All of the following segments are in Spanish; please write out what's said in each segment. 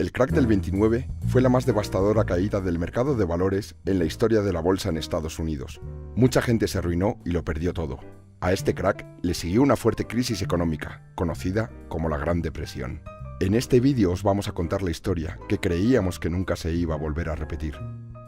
El crack del 29 fue la más devastadora caída del mercado de valores en la historia de la bolsa en Estados Unidos. Mucha gente se arruinó y lo perdió todo. A este crack le siguió una fuerte crisis económica, conocida como la Gran Depresión. En este vídeo os vamos a contar la historia que creíamos que nunca se iba a volver a repetir.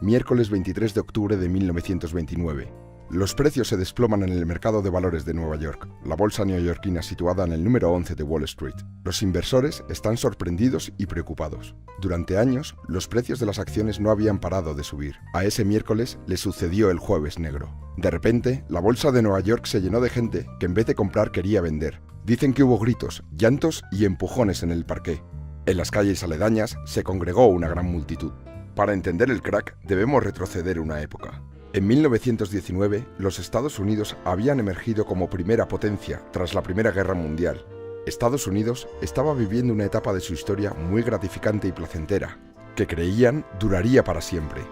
Miércoles 23 de octubre de 1929. Los precios se desploman en el mercado de valores de Nueva York, la bolsa neoyorquina situada en el número 11 de Wall Street. Los inversores están sorprendidos y preocupados. Durante años, los precios de las acciones no habían parado de subir. A ese miércoles le sucedió el Jueves Negro. De repente, la bolsa de Nueva York se llenó de gente que en vez de comprar quería vender. Dicen que hubo gritos, llantos y empujones en el parqué. En las calles aledañas se congregó una gran multitud. Para entender el crack, debemos retroceder una época. En 1919, los Estados Unidos habían emergido como primera potencia tras la Primera Guerra Mundial. Estados Unidos estaba viviendo una etapa de su historia muy gratificante y placentera, que creían duraría para siempre.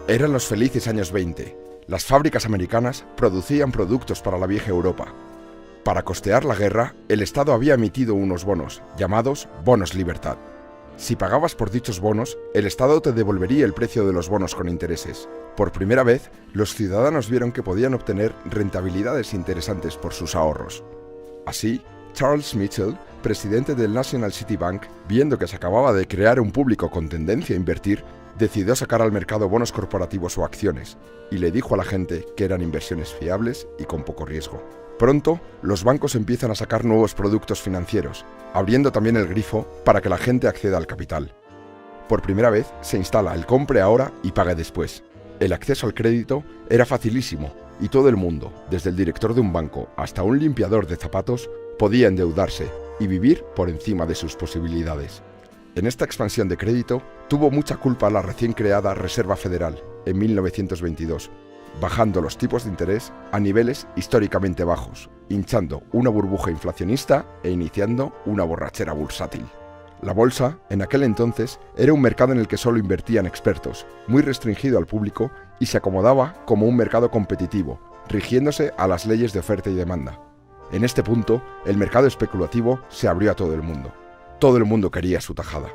Eran los felices años 20. Las fábricas americanas producían productos para la vieja Europa. Para costear la guerra, el Estado había emitido unos bonos, llamados bonos libertad. Si pagabas por dichos bonos, el Estado te devolvería el precio de los bonos con intereses. Por primera vez, los ciudadanos vieron que podían obtener rentabilidades interesantes por sus ahorros. Así, Charles Mitchell, presidente del National City Bank, viendo que se acababa de crear un público con tendencia a invertir, decidió sacar al mercado bonos corporativos o acciones, y le dijo a la gente que eran inversiones fiables y con poco riesgo. Pronto, los bancos empiezan a sacar nuevos productos financieros, abriendo también el grifo para que la gente acceda al capital. Por primera vez se instala el compre ahora y pague después. El acceso al crédito era facilísimo y todo el mundo, desde el director de un banco hasta un limpiador de zapatos, podía endeudarse y vivir por encima de sus posibilidades. En esta expansión de crédito tuvo mucha culpa la recién creada Reserva Federal en 1922, bajando los tipos de interés a niveles históricamente bajos, hinchando una burbuja inflacionista e iniciando una borrachera bursátil. La bolsa, en aquel entonces, era un mercado en el que solo invertían expertos, muy restringido al público y se acomodaba como un mercado competitivo, rigiéndose a las leyes de oferta y demanda. En este punto, el mercado especulativo se abrió a todo el mundo. Todo el mundo quería su tajada.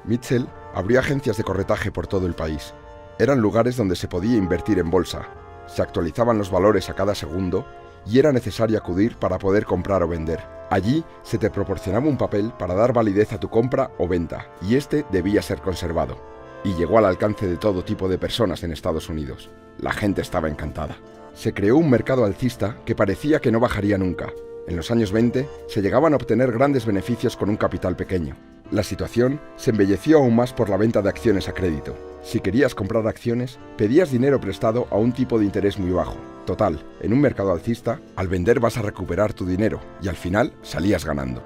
Mitchell abrió agencias de corretaje por todo el país. Eran lugares donde se podía invertir en bolsa, se actualizaban los valores a cada segundo y era necesario acudir para poder comprar o vender. Allí se te proporcionaba un papel para dar validez a tu compra o venta y este debía ser conservado. Y llegó al alcance de todo tipo de personas en Estados Unidos. La gente estaba encantada. Se creó un mercado alcista que parecía que no bajaría nunca. En los años 20 se llegaban a obtener grandes beneficios con un capital pequeño. La situación se embelleció aún más por la venta de acciones a crédito. Si querías comprar acciones, pedías dinero prestado a un tipo de interés muy bajo. Total, en un mercado alcista, al vender vas a recuperar tu dinero y al final salías ganando.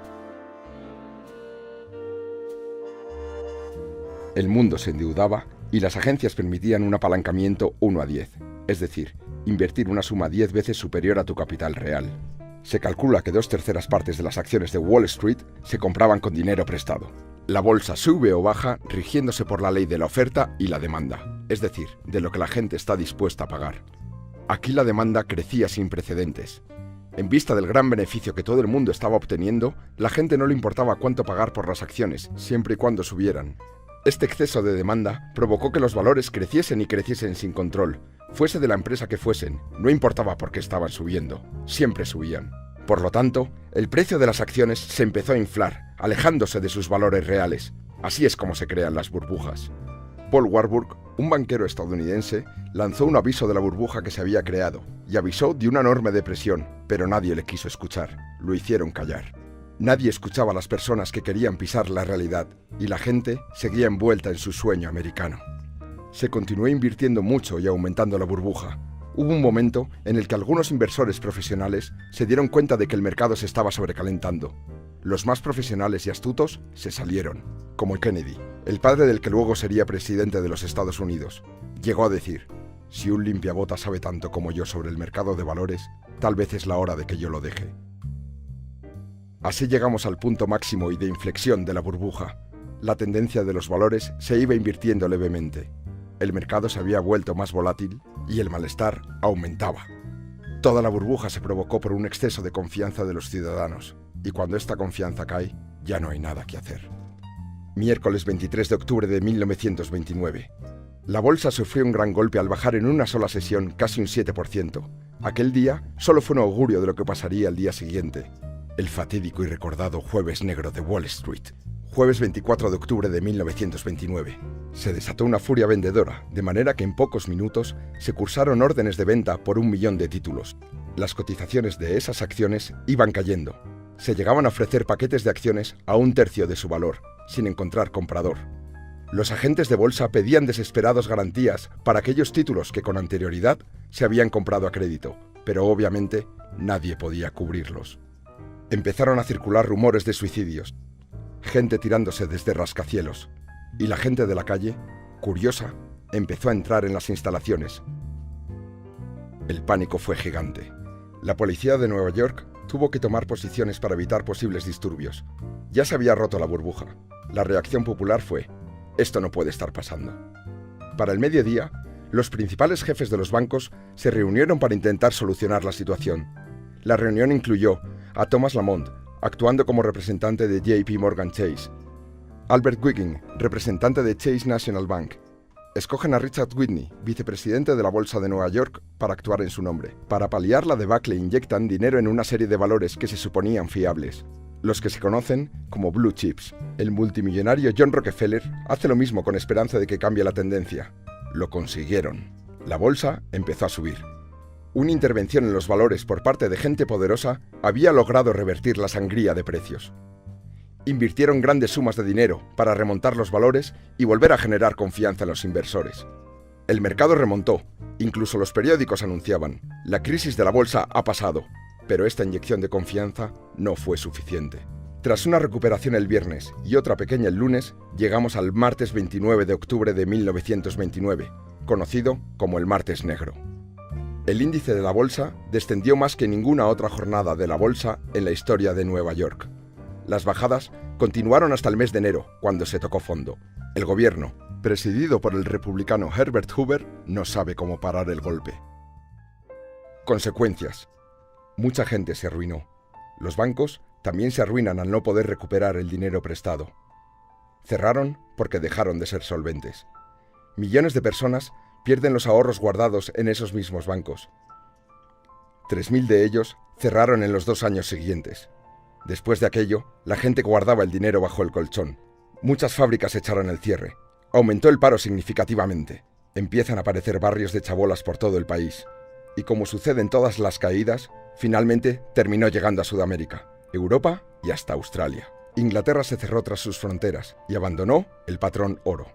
El mundo se endeudaba y las agencias permitían un apalancamiento 1:10, es decir, invertir una suma 10 veces superior a tu capital real. Se calcula que 2/3 partes de las acciones de Wall Street se compraban con dinero prestado. La bolsa sube o baja rigiéndose por la ley de la oferta y la demanda, es decir, de lo que la gente está dispuesta a pagar. Aquí la demanda crecía sin precedentes. En vista del gran beneficio que todo el mundo estaba obteniendo, la gente no le importaba cuánto pagar por las acciones, siempre y cuando subieran. Este exceso de demanda provocó que los valores creciesen y creciesen sin control. Fuese de la empresa que fuesen, no importaba por qué estaban subiendo, siempre subían. Por lo tanto, el precio de las acciones se empezó a inflar, alejándose de sus valores reales. Así es como se crean las burbujas. Paul Warburg, un banquero estadounidense, lanzó un aviso de la burbuja que se había creado y avisó de una enorme depresión, pero nadie le quiso escuchar, lo hicieron callar. Nadie escuchaba a las personas que querían pisar la realidad y la gente seguía envuelta en su sueño americano. Se continuó invirtiendo mucho y aumentando la burbuja. Hubo un momento en el que algunos inversores profesionales se dieron cuenta de que el mercado se estaba sobrecalentando. Los más profesionales y astutos se salieron, como Kennedy, el padre del que luego sería presidente de los Estados Unidos. Llegó a decir: si un limpiabotas sabe tanto como yo sobre el mercado de valores, tal vez es la hora de que yo lo deje. Así llegamos al punto máximo y de inflexión de la burbuja. La tendencia de los valores se iba invirtiendo levemente. El mercado se había vuelto más volátil y el malestar aumentaba. Toda la burbuja se provocó por un exceso de confianza de los ciudadanos, y cuando esta confianza cae, ya no hay nada que hacer. Miércoles 23 de octubre de 1929. La bolsa sufrió un gran golpe al bajar en una sola sesión casi un 7%. Aquel día solo fue un augurio de lo que pasaría al día siguiente. El fatídico y recordado Jueves Negro de Wall Street. Jueves 24 de octubre de 1929. Se desató una furia vendedora, de manera que en pocos minutos se cursaron órdenes de venta por 1 millón de títulos. Las cotizaciones de esas acciones iban cayendo. Se llegaban a ofrecer paquetes de acciones a 1/3 de su valor, sin encontrar comprador. Los agentes de bolsa pedían desesperados garantías para aquellos títulos que con anterioridad se habían comprado a crédito, pero obviamente nadie podía cubrirlos. Empezaron a circular rumores de suicidios, gente tirándose desde rascacielos, y la gente de la calle, curiosa, empezó a entrar en las instalaciones. El pánico fue gigante. La policía de Nueva York tuvo que tomar posiciones para evitar posibles disturbios. Ya se había roto la burbuja. La reacción popular fue: esto no puede estar pasando. Para el mediodía, los principales jefes de los bancos se reunieron para intentar solucionar la situación. La reunión incluyó a Thomas Lamont, actuando como representante de JP Morgan Chase, Albert Wiggin, representante de Chase National Bank. Escogen a Richard Whitney, vicepresidente de la Bolsa de Nueva York, para actuar en su nombre. Para paliar la debacle inyectan dinero en una serie de valores que se suponían fiables, los que se conocen como blue chips. El multimillonario John Rockefeller hace lo mismo con esperanza de que cambie la tendencia. Lo consiguieron. La bolsa empezó a subir. Una intervención en los valores por parte de gente poderosa había logrado revertir la sangría de precios. Invirtieron grandes sumas de dinero para remontar los valores y volver a generar confianza en los inversores. El mercado remontó, incluso los periódicos anunciaban: la crisis de la bolsa ha pasado, pero esta inyección de confianza no fue suficiente. Tras una recuperación el viernes y otra pequeña el lunes, llegamos al martes 29 de octubre de 1929, conocido como el Martes Negro. El índice de la bolsa descendió más que ninguna otra jornada de la bolsa en la historia de Nueva York. Las bajadas continuaron hasta el mes de enero, cuando se tocó fondo. El gobierno, presidido por el republicano Herbert Hoover, no sabe cómo parar el golpe. Consecuencias. Mucha gente se arruinó. Los bancos también se arruinan al no poder recuperar el dinero prestado. Cerraron porque dejaron de ser solventes. Millones de personas pierden los ahorros guardados en esos mismos bancos. 3.000 de ellos cerraron en los 2 años siguientes. Después de aquello, la gente guardaba el dinero bajo el colchón. Muchas fábricas echaron el cierre. Aumentó el paro significativamente. Empiezan a aparecer barrios de chabolas por todo el país. Y como sucede en todas las caídas, finalmente terminó llegando a Sudamérica, Europa y hasta Australia. Inglaterra se cerró tras sus fronteras y abandonó el patrón oro.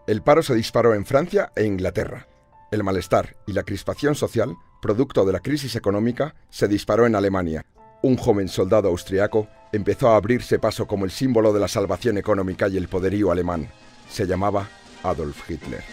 El paro se disparó en Francia e Inglaterra. El malestar y la crispación social, producto de la crisis económica, se disparó en Alemania. Un joven soldado austriaco empezó a abrirse paso como el símbolo de la salvación económica y el poderío alemán. Se llamaba Adolf Hitler.